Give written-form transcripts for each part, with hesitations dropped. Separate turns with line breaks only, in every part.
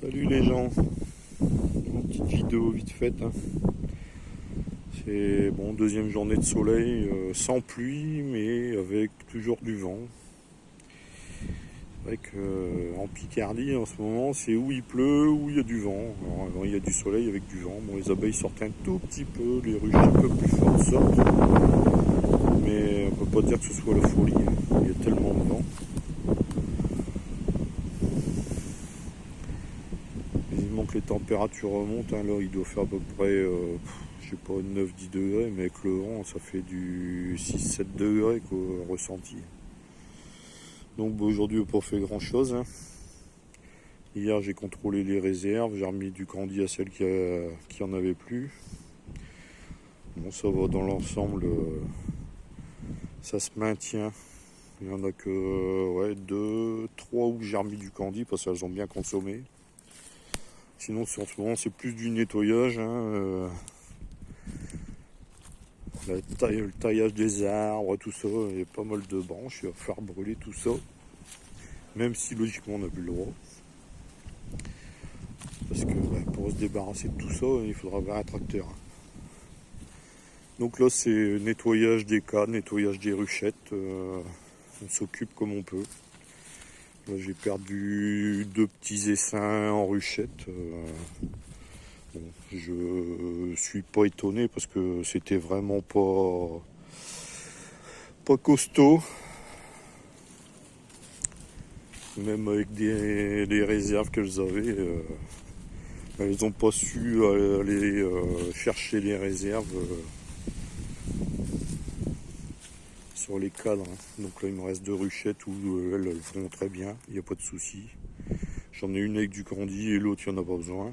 Salut les gens, une petite vidéo vite faite, hein. C'est bon, deuxième journée de soleil, sans pluie mais avec toujours du vent. C'est vrai qu'en Picardie en ce moment c'est où il pleut, où il y a du vent. Alors, avant, il y a du soleil avec du vent. Bon, les abeilles sortent un tout petit peu, les ruches un peu plus fortes sortent, mais on peut pas dire que ce soit la folie, il y a tellement de vent. Vivement que les températures remontent, hein. Là il doit faire à peu près, je sais pas, 9-10 degrés, mais avec le vent ça fait du 6-7 degrés qu'au ressenti. Donc bah, aujourd'hui on n'a pas fait grand chose, hein. Hier j'ai contrôlé les réserves, j'ai remis du candy à celles qui en avaient plus. Bon, ça va dans l'ensemble, ça se maintient. Il y en a que ouais, 2, 3 où j'ai remis du candy parce qu'elles ont bien consommé. Sinon, en ce moment, c'est plus du nettoyage, hein, le taillage des arbres, tout ça. Il y a pas mal de branches, il va falloir brûler tout ça. Même si logiquement on n'a plus le droit. Parce que pour se débarrasser de tout ça, il faudra avoir un tracteur. Donc là, c'est nettoyage des cadres, nettoyage des ruchettes. On s'occupe comme on peut. Là, j'ai perdu 2 petits essaims en ruchette. Bon, je suis pas étonné parce que c'était vraiment pas costaud. Même avec les réserves qu'elles avaient, elles n'ont pas su aller chercher les réserves sur les cadres, hein. Donc là il me reste 2 ruchettes où elles vont très bien, il n'y a pas de souci. J'en ai une avec du candy et l'autre il n'y en a pas besoin.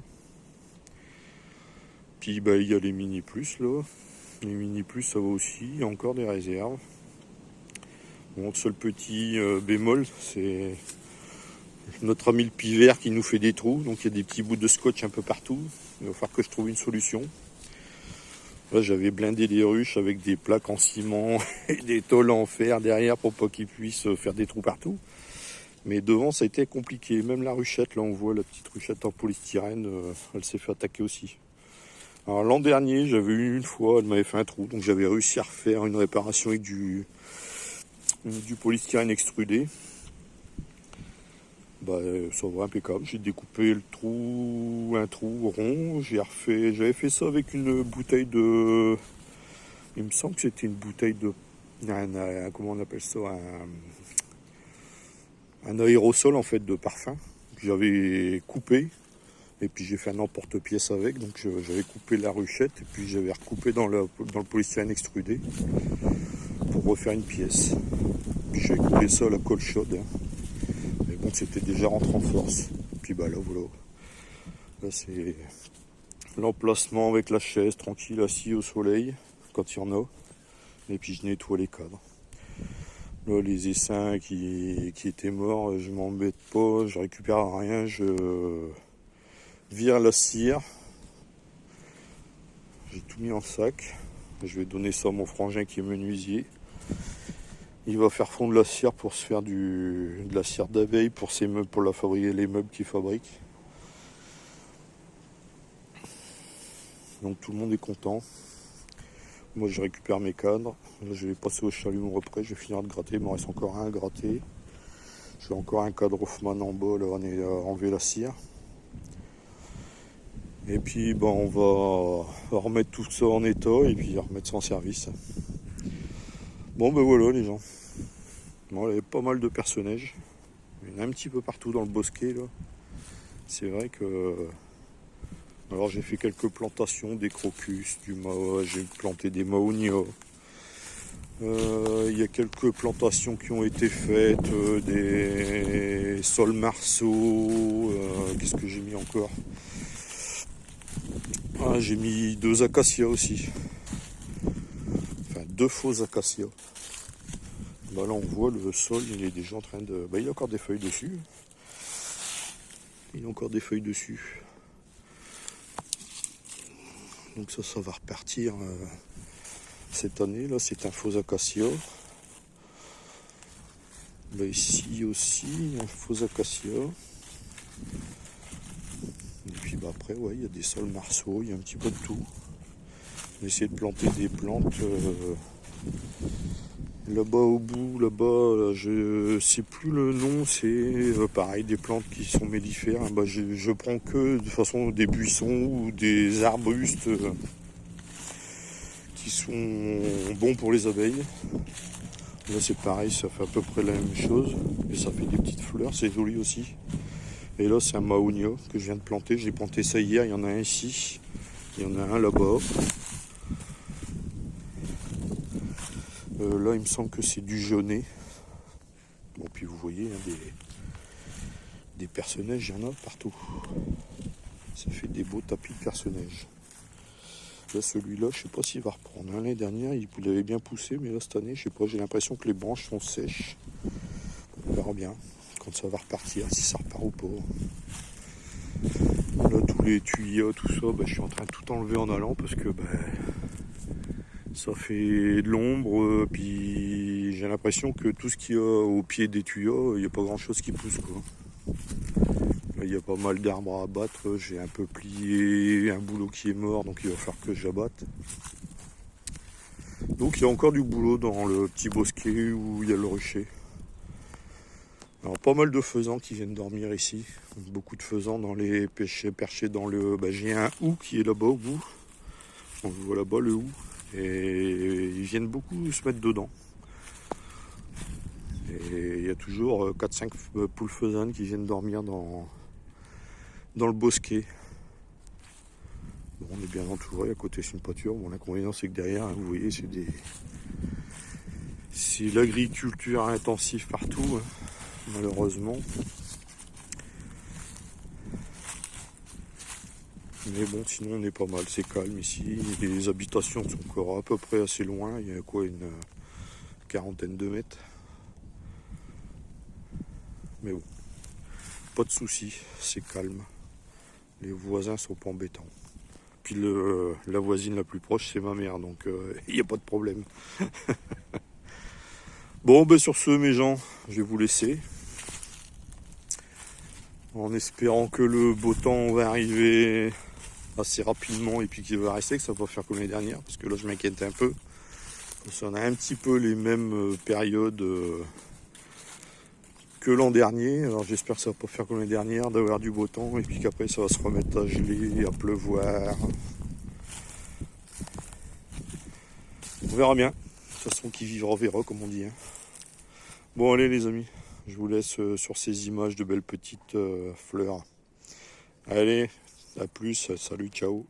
Puis bah, il y a les mini plus là. Les mini plus ça va aussi, il y a encore des réserves. Bon, le seul petit bémol, c'est notre ami le pivert qui nous fait des trous. Donc il y a des petits bouts de scotch un peu partout. Il va falloir que je trouve une solution. Là j'avais blindé les ruches avec des plaques en ciment et des tôles en fer derrière pour pas qu'ils puissent faire des trous partout. Mais devant ça a été compliqué. Même la ruchette, là on voit la petite ruchette en polystyrène, elle s'est fait attaquer aussi. Alors l'an dernier, j'avais eu une fois, elle m'avait fait un trou, donc j'avais réussi à refaire une réparation avec du polystyrène extrudé. Bah, ça va impeccable. J'ai découpé un trou rond. J'avais fait ça avec une bouteille de. Il me semble que c'était une bouteille de. Comment on appelle ça, un aérosol en fait de parfum. J'avais coupé. Et puis j'ai fait un emporte-pièce avec, donc j'avais coupé la ruchette et puis j'avais recoupé dans le polystyrène extrudé pour refaire une pièce. Puis j'avais coupé ça à la colle chaude, hein. Mais bon, c'était déjà rentré en force. Et puis bah là, voilà. Là c'est l'emplacement avec la chaise, tranquille, assis au soleil, quand il y en a. Et puis je nettoie les cadres. Là, les essaims qui étaient morts, je m'embête pas, je récupère rien, je vire la cire. J'ai tout mis en sac. Je vais donner ça à mon frangin qui est menuisier. Il va faire fondre la cire pour se faire de la cire d'abeille pour ses meubles, pour la fabriquer les meubles qu'il fabrique. Donc tout le monde est content. Moi je récupère mes cadres. Là, je vais passer au chalumeau après. Je vais finir de gratter. Il me reste encore un à gratter. J'ai encore un cadre Hoffman en bas. Là on est à enlever la cire. Et puis ben, on va remettre tout ça en état et puis remettre ça en service. Bon ben voilà les gens. Bon, il y avait pas mal de personnages. Il y en a un petit peu partout dans le bosquet là. C'est vrai que. Alors j'ai fait quelques plantations, des crocus, j'ai planté des mahonia. Il y a quelques plantations qui ont été faites, des sols marceaux. Qu'est-ce que j'ai mis encore? Ah, j'ai mis 2 acacias aussi. Enfin 2 faux acacias. Bah là on voit le sol, il est déjà en train de. Bah, il y a encore des feuilles dessus. Il y a encore des feuilles dessus. Donc ça va repartir cette année. Là c'est un faux acacia. Là ici aussi un faux acacia. bah après, ouais, il y a des sols marceaux, il y a un petit peu de tout. J'ai essayé de planter des plantes là-bas au bout, là-bas, je sais plus le nom, c'est pareil, des plantes qui sont mellifères. Bah, je prends que de toute façon des buissons ou des arbustes qui sont bons pour les abeilles. Là c'est pareil, ça fait à peu près la même chose. Et ça fait des petites fleurs, c'est joli aussi. Et là c'est un mahonia que je viens de planter. J'ai planté ça hier, il y en a un ici. Il y en a un là-bas. Là il me semble que c'est du jaunet. Bon puis vous voyez hein, des personnages, il y en a partout. Ça fait des beaux tapis de personnages. Là celui-là, je sais pas s'il va reprendre. L'année dernière il avait bien poussé, mais là cette année, je sais pas, j'ai l'impression que les branches sont sèches. On verra bien quand ça va repartir, si ça repart ou pas. Là tous les tuyaux, tout ça, bah, je suis en train de tout enlever en allant parce que bah, ça fait de l'ombre, puis j'ai l'impression que tout ce qu'il y a au pied des tuyaux, il n'y a pas grand chose qui pousse quoi. Là il y a pas mal d'arbres à abattre, j'ai un peu plié un boulot qui est mort, donc il va falloir que j'abatte. Donc il y a encore du boulot dans le petit bosquet où il y a le rucher. Alors pas mal de faisans qui viennent dormir ici, beaucoup de faisans dans les perchés dans le... Bah, j'ai un hou qui est là-bas au bout, on le voit là-bas le hou, et ils viennent beaucoup se mettre dedans. Et il y a toujours 4-5 poules faisanes qui viennent dormir dans le bosquet. Bon, on est bien entouré, à côté c'est une pâture, bon l'inconvénient c'est que derrière, hein, vous voyez, c'est l'agriculture intensive partout, hein, malheureusement. Mais bon, sinon on est pas mal, c'est calme ici. Les habitations sont encore à peu près assez loin, il y a quoi, une quarantaine de mètres. Mais bon, pas de soucis, c'est calme. Les voisins sont pas embêtants. Puis la voisine la plus proche, c'est ma mère, donc il n'y a pas de problème. Bon, ben sur ce, mes gens, je vais vous laisser. En espérant que le beau temps va arriver assez rapidement et puis qu'il va rester, que ça va pas faire comme l'année dernière, parce que là je m'inquiète un peu. Parce qu'on a un petit peu les mêmes périodes que l'an dernier. Alors j'espère que ça va pas faire comme l'année dernière, d'avoir du beau temps et puis qu'après ça va se remettre à geler, à pleuvoir. On verra bien. De toute façon, qui vivra verra, comme on dit. Hein. Bon, allez les amis, je vous laisse sur ces images de belles petites fleurs. Allez, à plus, salut, ciao.